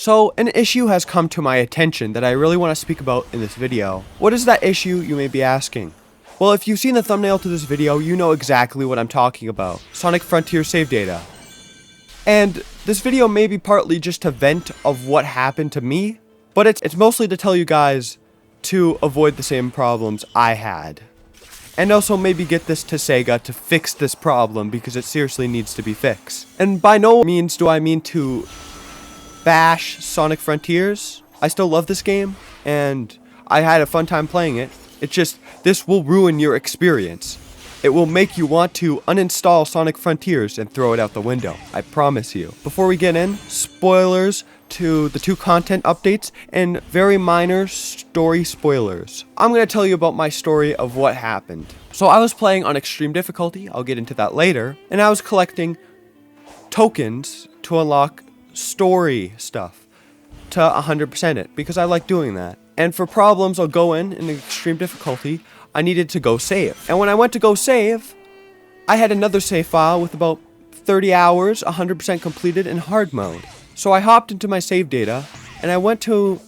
So, an issue has come to my attention that I really want to speak about in this video. What is that issue, you may be asking? Well, if you've seen the thumbnail to this video, you know exactly what I'm talking about. Sonic Frontiers save data. And this video may be partly just a vent of what happened to me, but it's mostly to tell you guys to avoid the same problems I had. And also maybe get this to SEGA to fix this problem because it seriously needs to be fixed. And by no means do I mean to bash Sonic Frontiers. I still love this game, and I had a fun time playing it. It's just, this will ruin your experience. It will make you want to uninstall Sonic Frontiers and throw it out the window. I promise you. Before we get in, spoilers to the 2 content updates and very minor story spoilers. I'm going to tell you about my story of what happened. So I was playing on extreme difficulty, I'll get into that later, and I was collecting tokens to unlock story stuff to 100% it, because I like doing that. And for problems I'll go in extreme difficulty, I needed to go save. And when I went to go save, I had another save file with about 30 hours, 100% completed in hard mode. So I hopped into my save data, and I went to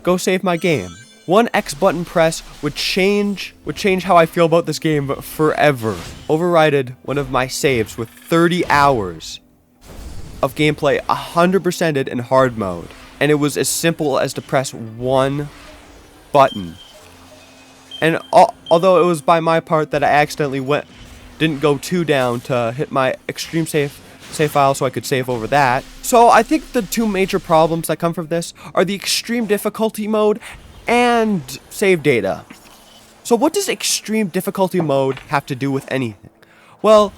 go save my game. One X button press would change how I feel about this game forever. Overrided one of my saves with 30 hours of gameplay 100%ed in hard mode. And it was as simple as to press one button. And although it was by my part that I accidentally didn't go 2 down to hit my extreme save file so I could save over that. So I think the 2 major problems that come from this are the extreme difficulty mode and save data. So what does extreme difficulty mode have to do with anything? Well,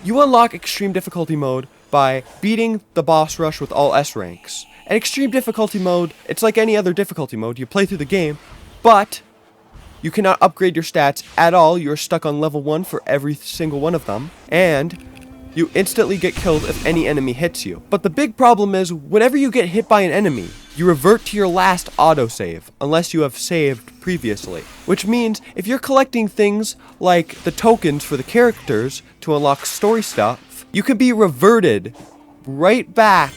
you unlock extreme difficulty mode by beating the boss rush with all S ranks. And extreme difficulty mode, it's like any other difficulty mode. You play through the game, but you cannot upgrade your stats at all. You're stuck on level 1 for every single one of them. And you instantly get killed if any enemy hits you. But the big problem is, whenever you get hit by an enemy, you revert to your last autosave, unless you have saved previously. Which means, if you're collecting things like the tokens for the characters to unlock story stuff, you can be reverted right back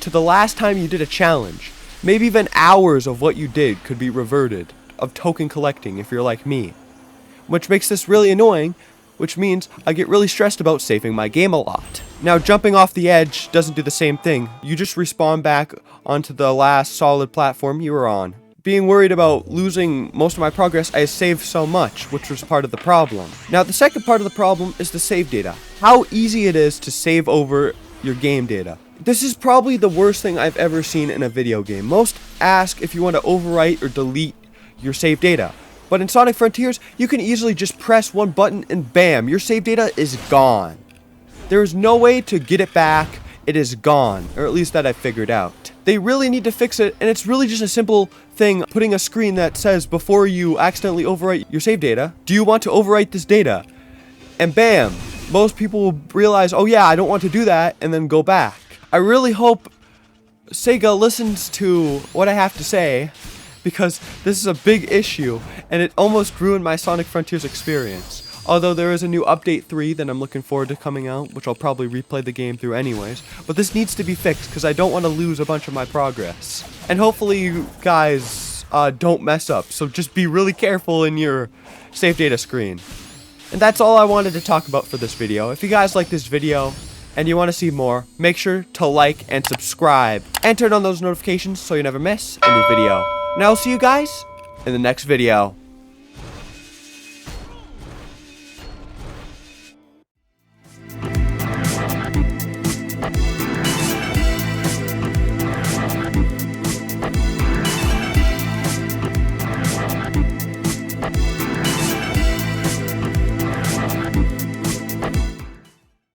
to the last time you did a challenge. Maybe even hours of what you did could be reverted of token collecting if you're like me. Which makes this really annoying, which means I get really stressed about saving my game a lot. Now, jumping off the edge doesn't do the same thing. You just respawn back onto the last solid platform you were on. Being worried about losing most of my progress, I saved so much, which was part of the problem. Now, the second part of the problem is the save data. How easy it is to save over your game data. This is probably the worst thing I've ever seen in a video game. Most ask if you want to overwrite or delete your save data. But in Sonic Frontiers, you can easily just press one button and bam, your save data is gone. There is no way to get it back. It is gone, or at least that I figured out. They really need to fix it, and it's really just a simple thing, putting a screen that says before you accidentally overwrite your save data, do you want to overwrite this data? And bam, most people will realize, oh yeah, I don't want to do that, and then go back. I really hope SEGA listens to what I have to say, because this is a big issue, and it almost ruined my Sonic Frontiers experience. Although there is a new update 3 that I'm looking forward to coming out, which I'll probably replay the game through anyways. But this needs to be fixed, because I don't want to lose a bunch of my progress. And hopefully you guys don't mess up, so just be really careful in your save data screen. And that's all I wanted to talk about for this video. If you guys like this video, and you want to see more, make sure to like and subscribe. And turn on those notifications so you never miss a new video. And I'll see you guys in the next video.